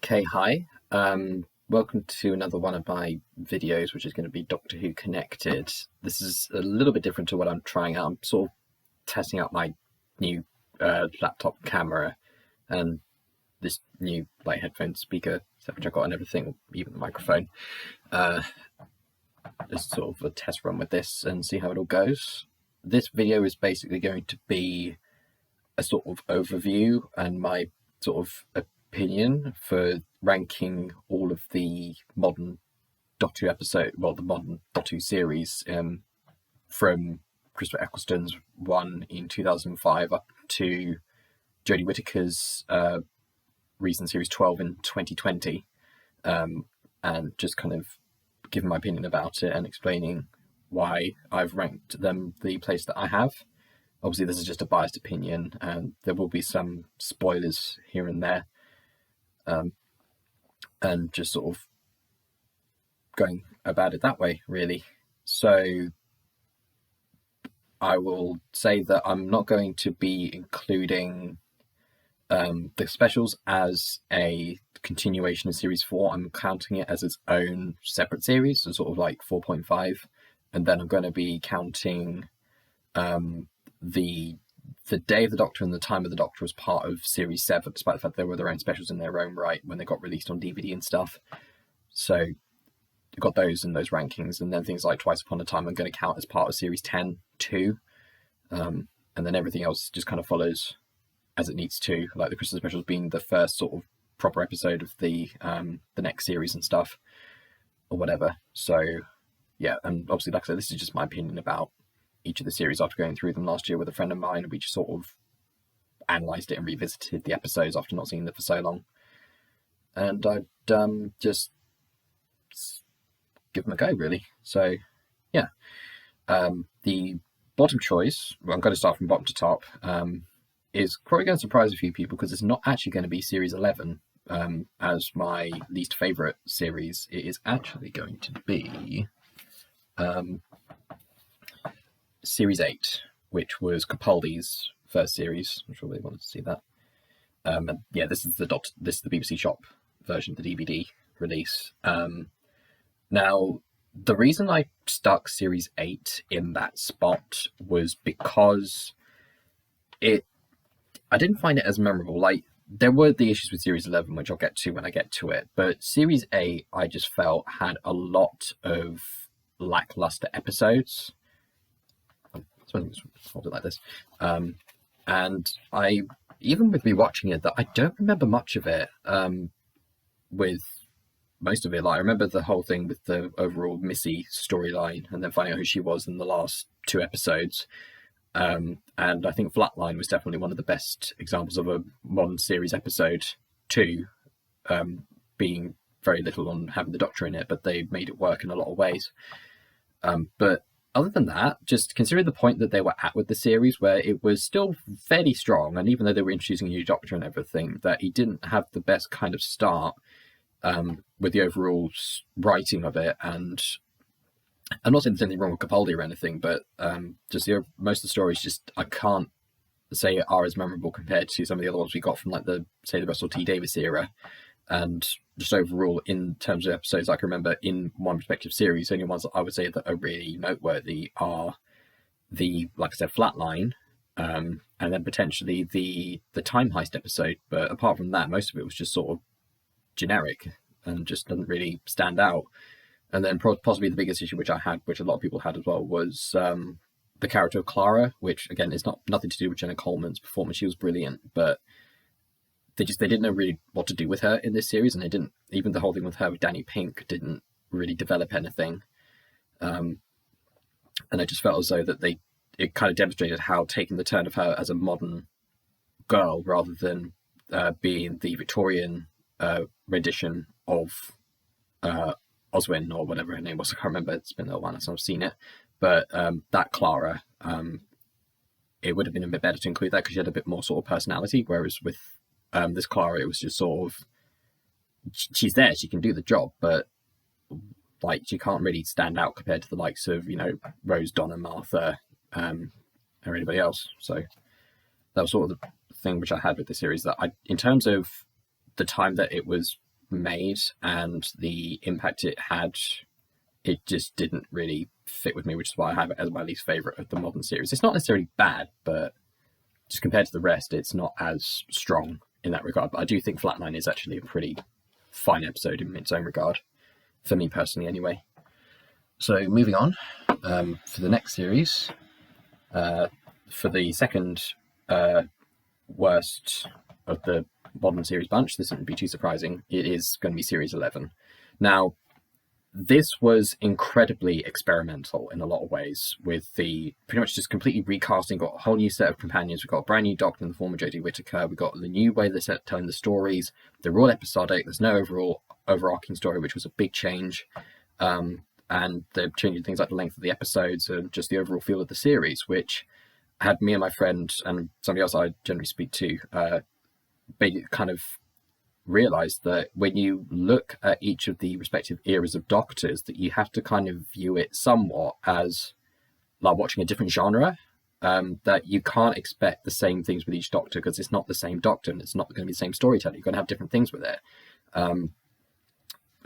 Okay, hi. Welcome to another one of my videos, which is going to be Doctor Who Connected. This is a little bit different to what I'm trying out. I'm sort of testing out my new laptop camera and this new headphone speaker set which I got and everything, even the microphone. Just sort of a test run with this and see how it all goes. This video is basically going to be a sort of overview and my sort of opinion for ranking all of the modern Doctor Who the modern Doctor Who series from Christopher Eccleston's one in 2005 up to Jodie Whittaker's recent series 12 in 2020, and just kind of giving my opinion about it and explaining why I've ranked them the place that I have. Obviously, this is just a biased opinion, and there will be some spoilers here and there, and just sort of going about it that way, really. So I will say that I'm not going to be including the specials as a continuation of Series 4. I'm counting it as its own separate series, so sort of like 4.5, and then I'm going to be counting the Day of the Doctor and the Time of the Doctor as part of Series 7, despite the fact they were their own specials in their own right when they got released on DVD and stuff. So you've got those in those rankings, and then things like Twice Upon a Time I'm going to count as part of Series 10 too, and then everything else just kind of follows as it needs to, like the Christmas specials being the first sort of proper episode of the next series and stuff, or whatever. So yeah, and obviously, like I said, this is just my opinion about each of the series after going through them last year with a friend of mine. We just sort of analysed it and revisited the episodes after not seeing them for so long. And I'd just give them a go, really. So, yeah. The bottom choice, well, I'm going to start from bottom to top, is probably going to surprise a few people because it's not actually going to be Series 11 as my least favourite series. It is actually going to be Series 8, which was Capaldi's first series. I'm sure they wanted to see that. And yeah, this is the BBC Shop version of the DVD release. Now, the reason I stuck Series 8 in that spot was because I didn't find it as memorable. Like, there were the issues with Series 11, which I'll get to when I get to it, but Series 8, I just felt had a lot of lackluster episodes. Hold it like this. And I, even with me watching it, that I don't remember much of it. With most of it, like I remember the whole thing with the overall Missy storyline, and then finding out who she was in the last two episodes. And I think Flatline was definitely one of the best examples of a modern series episode too, being very little on having the Doctor in it, but they made it work in a lot of ways. But other than that, just considering the point that they were at with the series, where it was still fairly strong, and even though they were introducing a new Doctor and everything, that he didn't have the best kind of start with the overall writing of it. And I'm not saying there's anything wrong with Capaldi or anything, but just most of the stories just I can't say are as memorable compared to some of the other ones we got from like the Russell T Davies era. And just overall, in terms of episodes, I can remember in one respective series, the only ones that I would say that are really noteworthy are the, like I said, Flatline, and then potentially the Time Heist episode. But apart from that, most of it was just sort of generic and just doesn't really stand out. And then possibly the biggest issue which I had, which a lot of people had as well, was the character of Clara, which again is nothing to do with Jenna Coleman's performance. She was brilliant, but they didn't know really what to do with her in this series, and they didn't, even the whole thing with her with Danny Pink didn't really develop anything. And I just felt as though that it kind of demonstrated how taking the turn of her as a modern girl rather than being the Victorian rendition of Oswin or whatever her name was. I can't remember. It's been a while since I've seen it. But that Clara, it would have been a bit better to include that because she had a bit more sort of personality, whereas with this Clara, it was just sort of, she's there, she can do the job, but like she can't really stand out compared to the likes of, Rose, Donna, Martha, or anybody else. So that was sort of the thing which I had with the series, that in terms of the time that it was made and the impact it had, it just didn't really fit with me, which is why I have it as my least favourite of the modern series. It's not necessarily bad, but just compared to the rest, it's not as strong in that regard. But I do think Flatline is actually a pretty fine episode in its own regard, for me personally anyway. So moving on, for the next series, for the second worst of the modern series bunch, this wouldn't be too surprising, it is going to be series 11. Now, this was incredibly experimental in a lot of ways, with the pretty much just completely recasting, got a whole new set of companions, we've got a brand new Doctor in the form of Jodie Whittaker, we've got the new way they're telling the stories, they're all episodic, there's no overarching story, which was a big change, and they're changing things like the length of the episodes and just the overall feel of the series, which had me and my friend and somebody else I generally speak to kind of realised that when you look at each of the respective eras of Doctors, that you have to kind of view it somewhat as like watching a different genre, that you can't expect the same things with each Doctor because it's not the same Doctor and it's not going to be the same storytelling. You're going to have different things with it.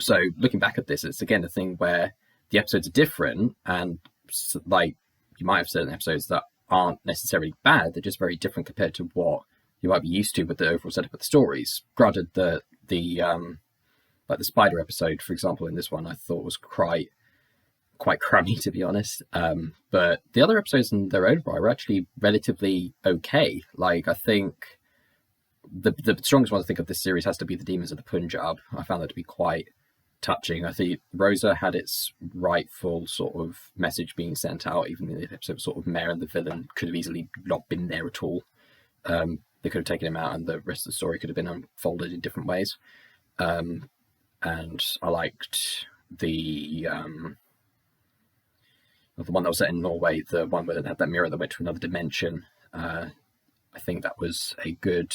So looking back at this, it's again a thing where the episodes are different, and like you might have certain episodes that aren't necessarily bad, they're just very different compared to what you might be used to with the overall setup of the stories. Granted, the like the spider episode, for example, in this one, I thought was quite crummy, to be honest. But the other episodes in their own right were actually relatively okay. Like, I think the strongest one I think of this series has to be the Demons of the Punjab. I found that to be quite touching. I think Rosa had its rightful sort of message being sent out, even though the episode was sort of Mare and the villain could have easily not been there at all. They could have taken him out and the rest of the story could have been unfolded in different ways. And I liked the one that was set in Norway, the one where they had that mirror that went to another dimension. I think that was a good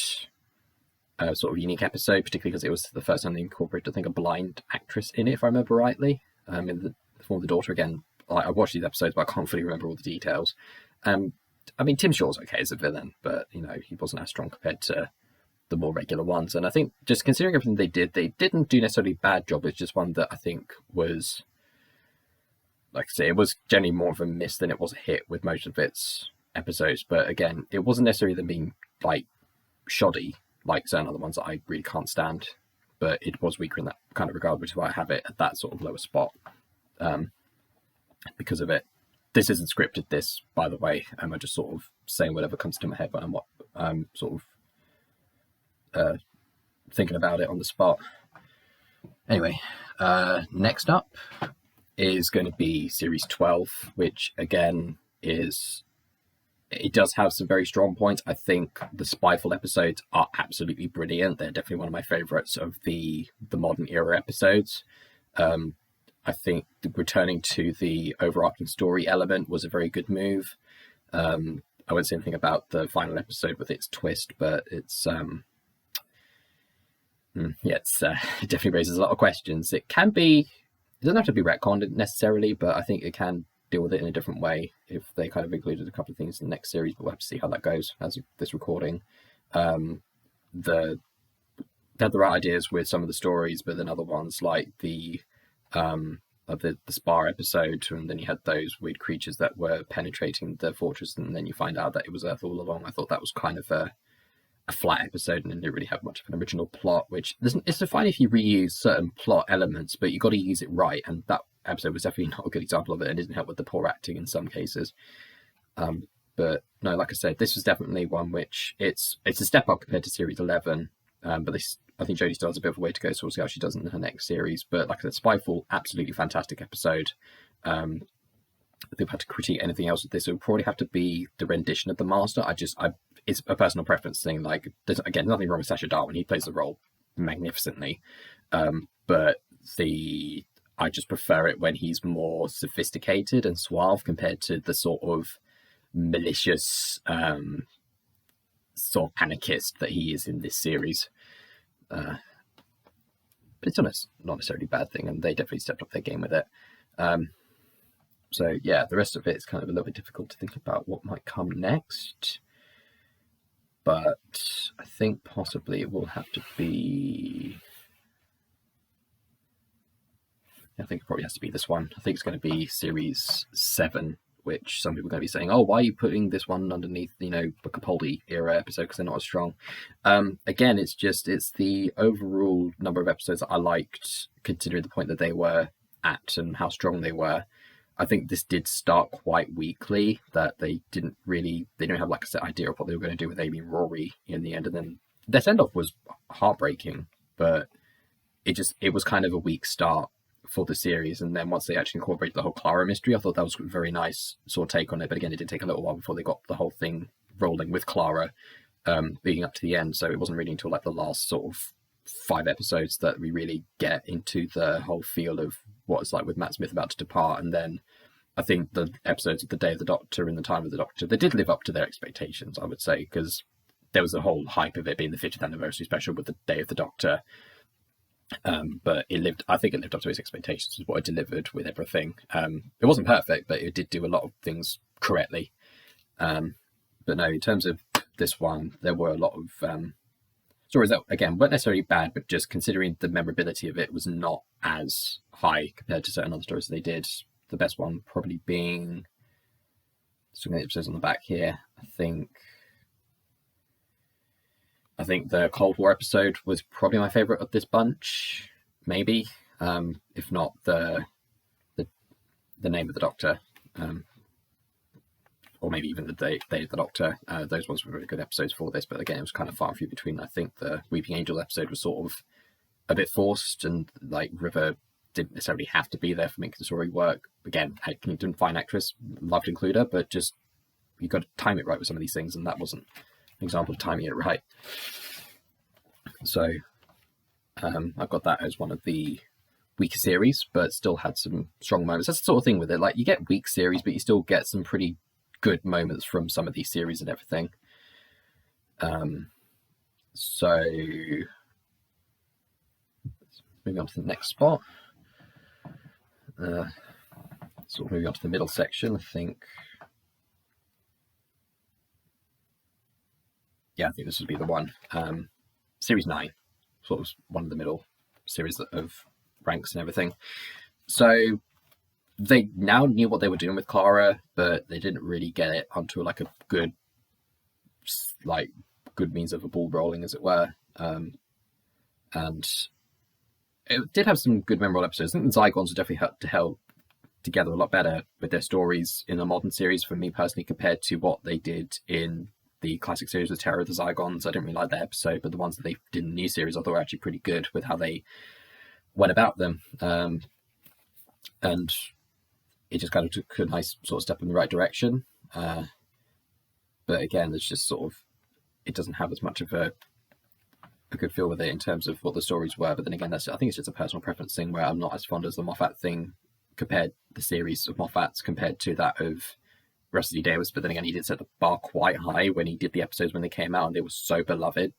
sort of unique episode, particularly because it was the first time they incorporated, I think, a blind actress in it, if I remember rightly, in the form of the daughter. Again, I watched these episodes, but I can't fully remember all the details. I mean, Tim Shaw's okay as a villain, but, you know, he wasn't as strong compared to the more regular ones. And I think just considering everything they didn't do necessarily a bad job. It's just one that I think was, like I say, it was generally more of a miss than it was a hit with most of its episodes. But again, it wasn't necessarily them being, like, shoddy, like certain other ones that I really can't stand. But it was weaker in that kind of regard, which is why I have it at that sort of lower spot because of it. This isn't scripted, this, by the way. I'm just sort of saying whatever comes to my head when I'm sort of thinking about it on the spot. Anyway, next up is going to be Series 12, which, again, it does have some very strong points. I think the Spyfall episodes are absolutely brilliant. They're definitely one of my favourites of the modern era episodes. I think returning to the overarching story element was a very good move. I won't say anything about the final episode with its twist, but it's it definitely raises a lot of questions. It doesn't have to be retconned necessarily, but I think it can deal with it in a different way if they kind of included a couple of things in the next series, but we'll have to see how that goes as of this recording. They had the right ideas with some of the stories, but then other ones like the Spar episode, and then you had those weird creatures that were penetrating the fortress, and then you find out that it was Earth all along. I thought that was kind of a flat episode and didn't really have much of an original plot, which it's fine if you reuse certain plot elements, but you got to use it right, and that episode was definitely not a good example of it and didn't help with the poor acting in some cases. But no, like I said, this was definitely one which it's a step up compared to Series 11, but I think Jodie still has a bit of a way to go, so we'll see how she does in her next series. But like I said, Spyfall, absolutely fantastic episode. If we had to critique anything else with this, it would probably have to be the rendition of the Master. It's a personal preference thing. Like, there's, again, nothing wrong with Sacha Darwin. He plays the role magnificently. But I just prefer it when he's more sophisticated and suave compared to the sort of malicious sort of anarchist that he is in this series. But it's not necessarily a bad thing, and they definitely stepped up their game with it. So yeah, the rest of it is kind of a little bit difficult to think about what might come next. But I think possibly it will have to be I think it probably has to be this one. I think it's going to be series 7, which some people are going to be saying, oh, why are you putting this one underneath, the Capaldi era episode, because they're not as strong. Again, it's the overall number of episodes that I liked, considering the point that they were at and how strong they were. I think this did start quite weakly, that they didn't have like a set idea of what they were going to do with Amy and Rory in the end, and then their send-off was heartbreaking, but it was kind of a weak start for the series. And then once they actually incorporated the whole Clara mystery, I thought that was a very nice sort of take on it. But again, it did take a little while before they got the whole thing rolling with Clara, leading up to the end. So it wasn't really until like the last sort of 5 episodes that we really get into the whole feel of what it's like with Matt Smith about to depart. And then I think the episodes of The Day of the Doctor and The Time of the Doctor, they did live up to their expectations, I would say, because there was a whole hype of it being the 50th anniversary special with The Day of the Doctor. But I think it lived up to its expectations with what it delivered with everything. It wasn't perfect, but it did do a lot of things correctly. But no, in terms of this one, there were a lot of stories that, again, weren't necessarily bad, but just considering the memorability of it was not as high compared to certain other stories they did. The best one probably being, so many episodes on the back here, I think the Cold War episode was probably my favourite of this bunch, maybe, if not the Name of the Doctor, or maybe even the Day of the Doctor. Those ones were really good episodes for this, but again, it was kind of far and few between. I think the Weeping Angel episode was sort of a bit forced, and like River didn't necessarily have to be there for making the story work. Again, Kingdom, fine actress, loved to include her, but just you got to time it right with some of these things, and that wasn't an example of timing it right. So I've got that as one of the weaker series, but still had some strong moments. That's the sort of thing with it. Like, you get weak series, but you still get some pretty good moments from some of these series and everything. So moving on to the next spot. Sort of moving on to the middle section, I think. Yeah, I think this would be the one. Series 9, sort of one of the middle series of ranks and everything. So they now knew what they were doing with Clara, but they didn't really get it onto like a good means of a ball rolling, as it were. And it did have some good memorable episodes. I think the Zygons would definitely held together a lot better with their stories in a modern series, for me personally, compared to what they did in the classic series with Terror of the Zygons. I didn't really like that episode, but the ones that they did in the new series I thought were actually pretty good with how they went about them. And it just kind of took a nice sort of step in the right direction. But again, it's just sort of, it doesn't have as much of a good feel with it in terms of what the stories were. But then again, I think it's just a personal preference thing, where I'm not as fond as the Moffat thing, the series of Moffat's compared to that of Russell T Davies. But then again, he did set the bar quite high when he did the episodes when they came out, and they were so beloved.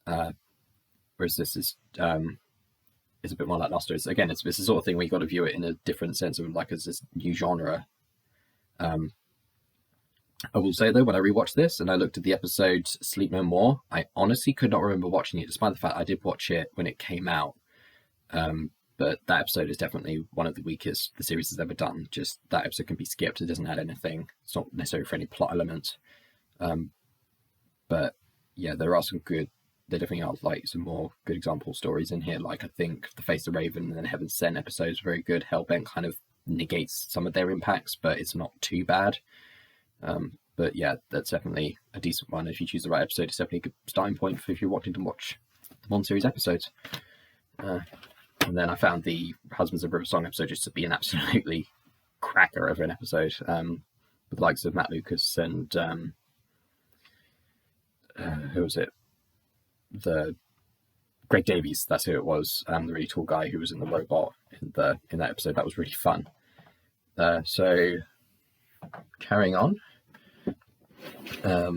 Whereas this is a bit more lackluster. Again, it's the sort of thing where you got to view it in a different sense of like as this new genre. I will say though, when I rewatched this and I looked at the episode Sleep No More, I honestly could not remember watching it, despite the fact I did watch it when it came out. But that episode is definitely one of the weakest the series has ever done. Just that episode can be skipped. It doesn't add anything. It's not necessary for any plot elements. But yeah, there definitely are like some more good example stories in here. Like I think The Face of the Raven and then Heaven Sent episodes are very good. Hellbent kind of negates some of their impacts, but it's not too bad. But yeah, that's definitely a decent one. If you choose the right episode, it's definitely a good starting point for if you're wanting to watch the Bond series episodes. And then I found the Husbands of River Song episode just to be an absolutely cracker of an episode, with the likes of Matt Lucas and who was it? The Greg Davies, that's who it was, the really tall guy who was in the robot in that episode. That was really fun. So carrying on, I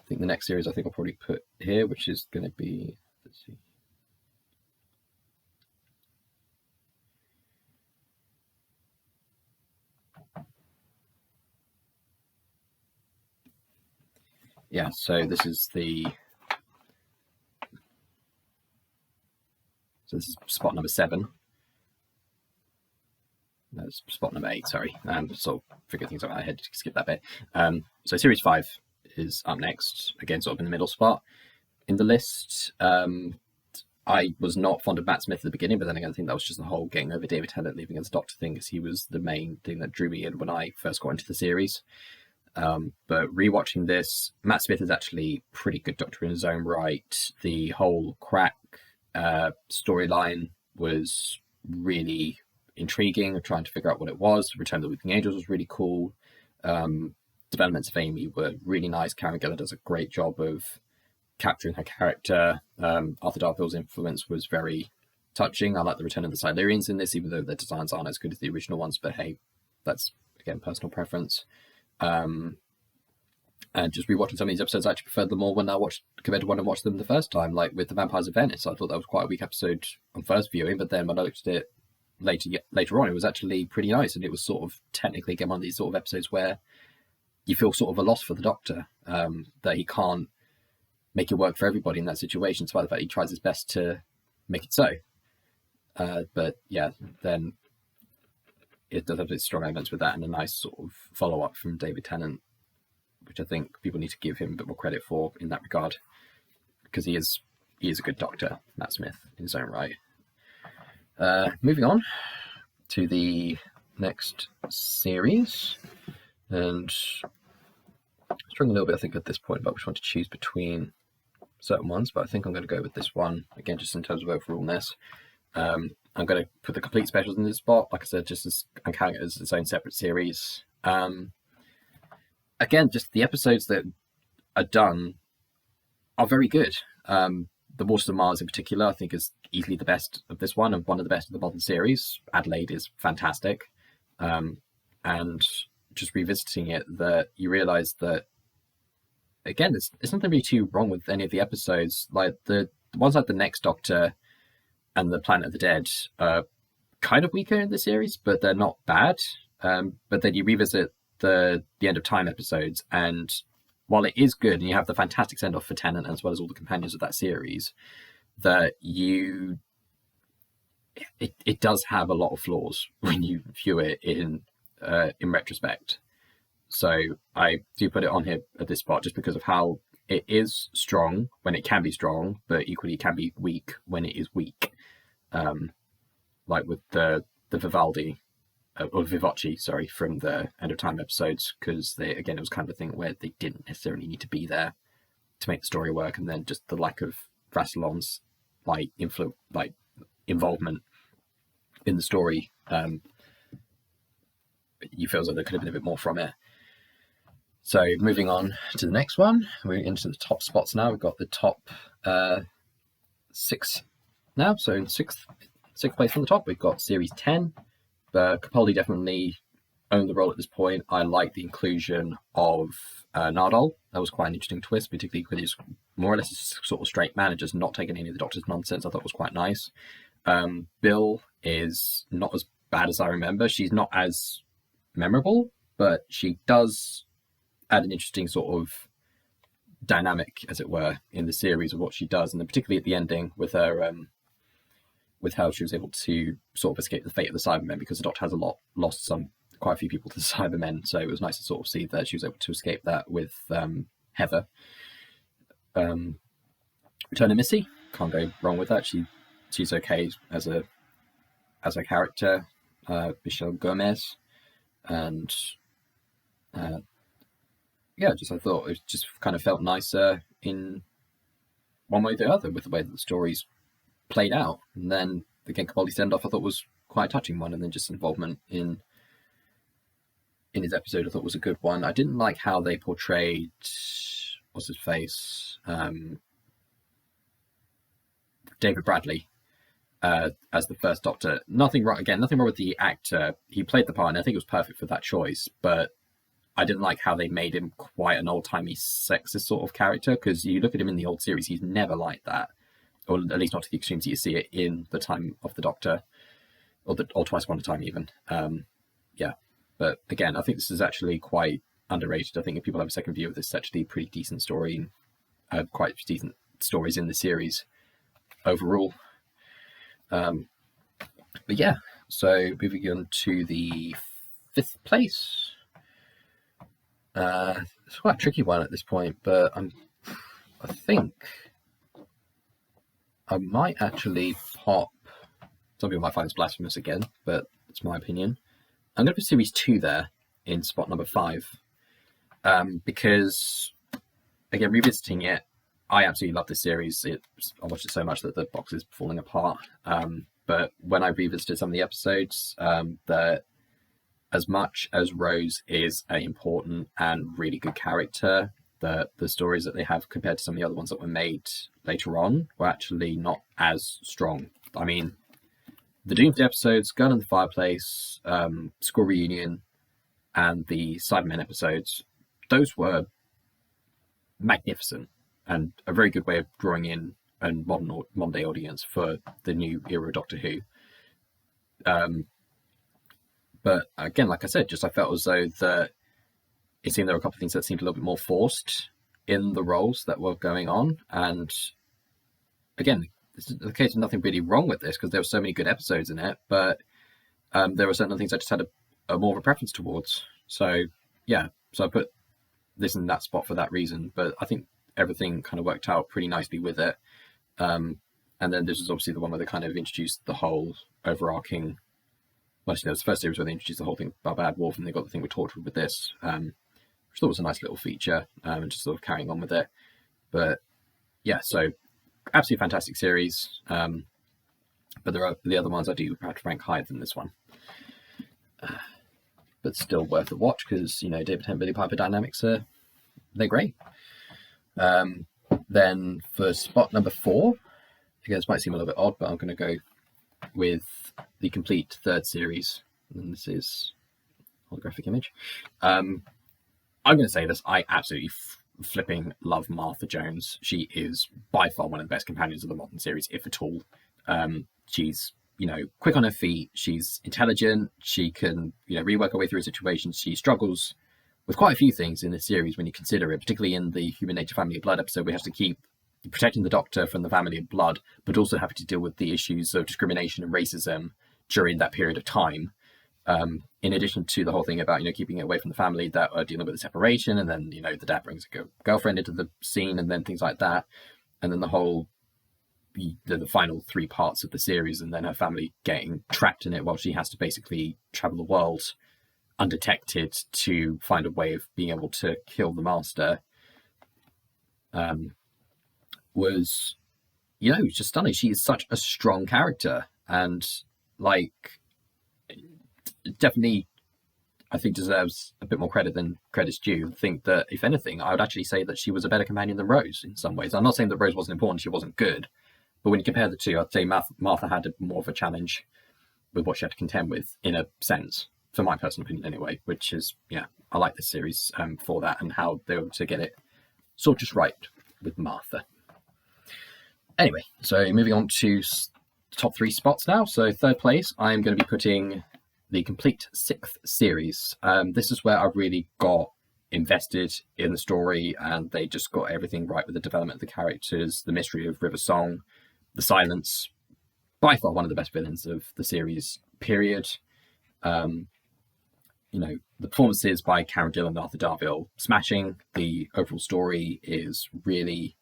think the next series I'll probably put here, which is going to be, let's see. Yeah, so this is So this is spot number 7. No, spot number 8, sorry. Sort of figure things out in my head, skip that bit. So series 5 is up next, again, sort of in the middle spot in the list. I was not fond of Matt Smith at the beginning, but then again, I think that was just the whole getting over David Tennant leaving as Doctor thing, because he was the main thing that drew me in when I first got into the series. But rewatching this, Matt Smith is actually pretty good Doctor in his own right. The whole crack storyline was really intriguing, trying to figure out what it was. Return of the Weeping Angels was really cool. Developments of Amy were really nice. Karen Gillan does a great job of capturing her character. Arthur Darville's influence was very touching. I like the return of the Silurians in this, even though their designs aren't as good as the original ones, but hey, that's again personal preference. And just rewatching some of these episodes, I actually preferred them more when I watched compared to when I watched them the first time, like with the Vampires of Venice. I thought that was quite a weak episode on first viewing, but then when I looked at it later on, it was actually pretty nice, and it was sort of technically again one of these sort of episodes where you feel sort of a loss for the Doctor, that he can't make it work for everybody in that situation, despite the fact he tries his best to make it so. But yeah, then it does have its strong elements with that, and a nice sort of follow-up from David Tennant, which I think people need to give him a bit more credit for in that regard, because he is a good Doctor, Matt Smith, in his own right. Moving on to the next series, and struggling a little bit, I think, at this point about which one to choose between certain ones, but I think I'm going to go with this one, again, just in terms of overallness. I'm going to put the complete specials in this spot, like I said, just as I'm counting it as its own separate series. Again, just the episodes that are done are very good. The Waters of Mars in particular, I think, is easily the best of this one, and one of the best of the modern series. Adelaide is fantastic. And just revisiting it, that you realise that, again, there's nothing really too wrong with any of the episodes. Like the ones like The Next Doctor and The Planet of the Dead are kind of weaker in the series, but they're not bad. But then you revisit the End of Time episodes, and while it is good, and you have the fantastic send-off for Tennant as well as all the companions of that series, that it does have a lot of flaws when you view it in retrospect. So I do put it on here at this spot just because of how it is strong when it can be strong, but equally it can be weak when it is weak. Like with the Vivaldi, or Vivace, sorry, from the End of Time episodes, because it was kind of a thing where they didn't necessarily need to be there to make the story work, and then just the lack of Rassilon's involvement in the story, you feel as though there could have been a bit more from it. So moving on to the next one, we're into the top spots now. We've got the top 6 now. So in sixth place from the top, we've got Series 10. Capaldi definitely owned the role at this point. I like the inclusion of Nardole. That was quite an interesting twist, particularly because he's more or less a sort of straight man and just not taking any of the Doctor's nonsense. I thought was quite nice. Bill is not as bad as I remember. She's not as memorable, but she does add an interesting sort of dynamic, as it were, in the series of what she does, and then particularly at the ending with her, with how she was able to sort of escape the fate of the Cybermen, because the Doctor has lost quite a few people to the Cybermen, so it was nice to sort of see that she was able to escape that with Heather. Return of Missy, can't go wrong with that. She's okay as a character. Michelle Gomez, and I thought it just kind of felt nicer in one way or the other with the way that the stories played out. And then again, Capaldi's send-off I thought was quite a touching one, and then just involvement in his episode I thought was a good one. I didn't like how they portrayed what's his face, David Bradley, as the first Doctor. Nothing wrong with the actor. He played the part, and I think it was perfect for that choice, but I didn't like how they made him quite an old-timey sexist sort of character, because you look at him in the old series, he's never like that, or at least not to the extremes that you see it in the time of the Doctor, or Twice Upon a Time even. But again, I think this is actually quite underrated. I think if people have a second view of this, it's actually a pretty decent story, quite decent stories in the series overall. But yeah, so moving on to the 5th place. It's quite a tricky one at this point, but I think I might actually pop. Some people might find this blasphemous again, but it's my opinion. I'm going to put series 2 there in spot number 5, because again, revisiting it, I absolutely love this series. I watched it so much that the box is falling apart. But when I revisited some of the episodes, that as much as Rose is an important and really good character, the stories that they have compared to some of the other ones that were made later on were actually not as strong. I mean, the Doomsday episodes, Gun in the Fireplace, School Reunion, and the Cybermen episodes, those were magnificent and a very good way of drawing in a modern day audience for the new era of Doctor Who. But again, like I said, I felt as though that it seemed there were a couple of things that seemed a little bit more forced in the roles that were going on. And again, this is the case of nothing really wrong with this because there were so many good episodes in it, but there were certain things I just had a more of a preference towards. So yeah, so I put this in that spot for that reason, but I think everything kind of worked out pretty nicely with it. And then this is obviously the one where they kind of introduced the whole overarching, well, actually, it was the first series where they introduced the whole thing about Bad Wolf, and they got the thing with Torchwood with this, which I thought was a nice little feature, and just sort of carrying on with it. But yeah, so absolutely fantastic series. But there are the other ones I do perhaps rank higher than this one. But still worth a watch because, you know, David Tennant, Billy Piper dynamics they're great. Then for spot number 4, again, this might seem a little bit odd, but I'm going to go with the complete 3rd series. And this is holographic image. I'm going to say this. I absolutely flipping love Martha Jones. She is by far one of the best companions of the modern series, if at all. She's, you know, quick on her feet. She's intelligent. She can, you know, rework her way through situations. She struggles with quite a few things in this series when you consider it, particularly in the Human Nature Family of Blood episode. We have to keep protecting the Doctor from the family of blood, but also having to deal with the issues of discrimination and racism during that period of time. In addition to the whole thing about, you know, keeping it away from the family that are dealing with the separation, and then, you know, the dad brings a girlfriend into the scene, and then things like that, and then the whole the final 3 parts of the series, and then her family getting trapped in it while she has to basically travel the world undetected to find a way of being able to kill the Master, was, you know, just stunning. She is such a strong character, and like, definitely, I think deserves a bit more credit than credit's due. I think that, if anything, I would actually say that she was a better companion than Rose in some ways. I'm not saying that Rose wasn't important, she wasn't good, but when you compare the two, I'd say Martha had more of a challenge with what she had to contend with, in a sense, for my personal opinion anyway, which is, yeah, I like this series for that, and how they were able to get it sort of just right with Martha. Anyway, so moving on to top 3 spots now. So 3rd place, I'm going to be putting the complete 6th series. This is where I really got invested in the story, and they just got everything right with the development of the characters, the mystery of River Song, the Silence, by far one of the best villains of the series, period. You know, the performances by Karen Dillon and Arthur Darvill, smashing. The overall story is really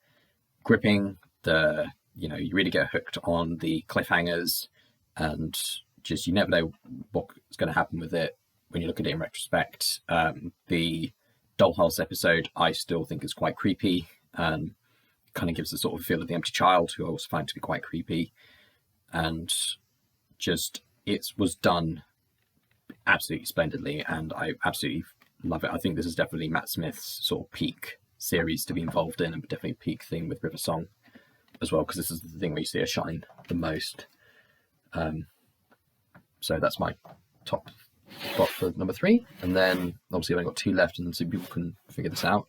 gripping. You know, you really get hooked on the cliffhangers, and just, you never know what's going to happen with it when you look at it in retrospect. The Dollhouse episode, I still think, is quite creepy. Kind of gives the sort of feel of the empty child, who I also find to be quite creepy. And just, it was done absolutely splendidly, and I absolutely love it. I think this is definitely Matt Smith's sort of peak series to be involved in, and definitely a peak thing with River Song as well, because this is the thing where you see her shine the most. So that's my top spot for number 3, and then obviously I've only got 2 left, and so people can figure this out.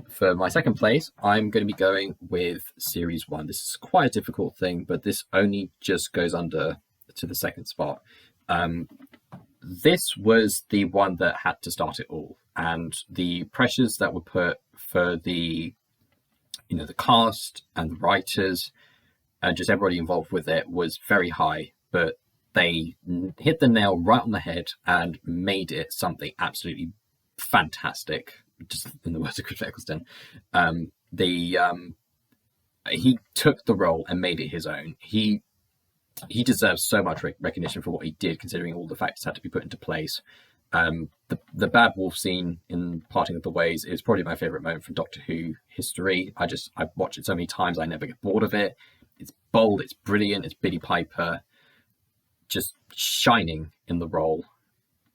For my 2nd place, I'm going to be going with series 1. This is quite a difficult thing, but this only just goes under to the 2nd spot. This was the one that had to start it all, and the pressures that were put for the, you know, the cast and the writers and just everybody involved with it was very high, but they hit the nail right on the head and made it something absolutely fantastic. Just in the words of Chris Eccleston, he took the role and made it his own. He deserves so much recognition for what he did, considering all the factors had to be put into place. The bad wolf scene in Parting of the Ways is probably my favourite moment from Doctor Who history. I've watched it so many times, I never get bored of it. It's bold, it's brilliant, it's Billie Piper just shining in the role.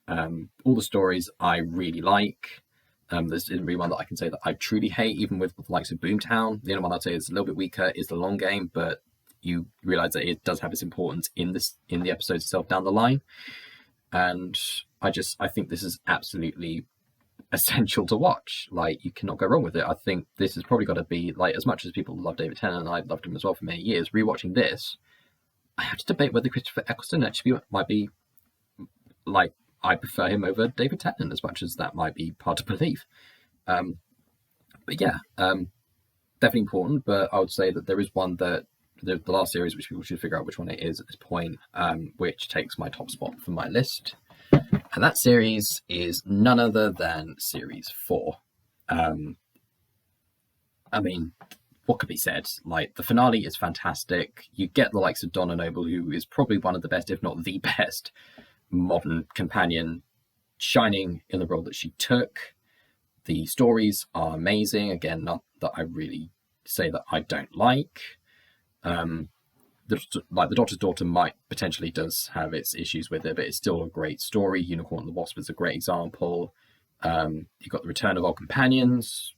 All the stories I really like. There's isn't really one that I can say that I truly hate, even with the likes of Boomtown. The only one I'd say is a little bit weaker is The Long Game, but you realise that it does have its importance in the episode itself down the line. And I think this is absolutely essential to watch. Like, you cannot go wrong with it. I think this has probably got to be, like, as much as people love David Tennant, and I loved him as well for many years, rewatching this, I have to debate whether Christopher Eccleston actually might be, like, I prefer him over David Tennant, as much as that might be hard to believe. But yeah, definitely important. But I would say that there is one that the last series, which people should figure out which one it is at this point, which takes my top spot for my list. And that series is none other than Series 4. I mean, what could be said? Like, the finale is fantastic. You get the likes of Donna Noble, who is probably one of the best, if not the best, modern companion, shining in the role that she took. The stories are amazing. Again, not that I really say that I don't like. The Doctor's Daughter might potentially does have its issues with it, but it's still a great story. Unicorn and the Wasp is a great example. You've got the return of old companions.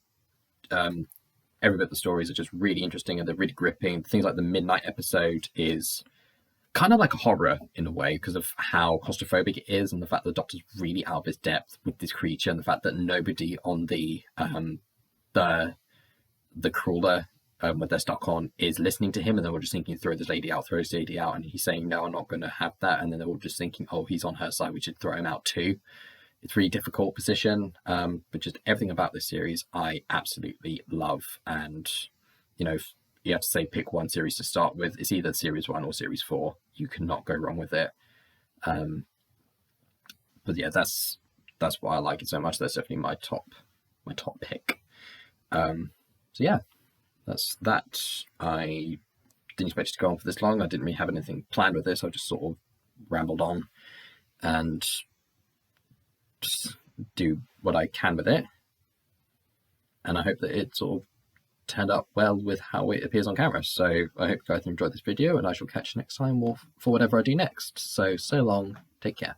Every bit of the stories are just really interesting and they're really gripping. Things like the Midnight episode is kind of like a horror in a way because of how claustrophobic it is, and the fact that the Doctor's really out of his depth with this creature, and the fact that nobody on the crawler what they're stuck on is listening to him, and they're all just thinking, throw this lady out, and he's saying, no, I'm not going to have that, and then they're all just thinking, oh, he's on her side, we should throw him out too. It's a really difficult position, but just everything about this series I absolutely love. And if you have to say pick one series to start with, it's either Series 1 or Series 4. You cannot go wrong with it. But yeah, that's why I like it so much. That's definitely my top pick. So yeah, that's that. I didn't expect it to go on for this long. I didn't really have anything planned with this. I just sort of rambled on and just do what I can with it. And I hope that it sort of turned out well with how it appears on camera. So I hope you guys enjoyed this video, and I shall catch you next time for whatever I do next. So long, take care.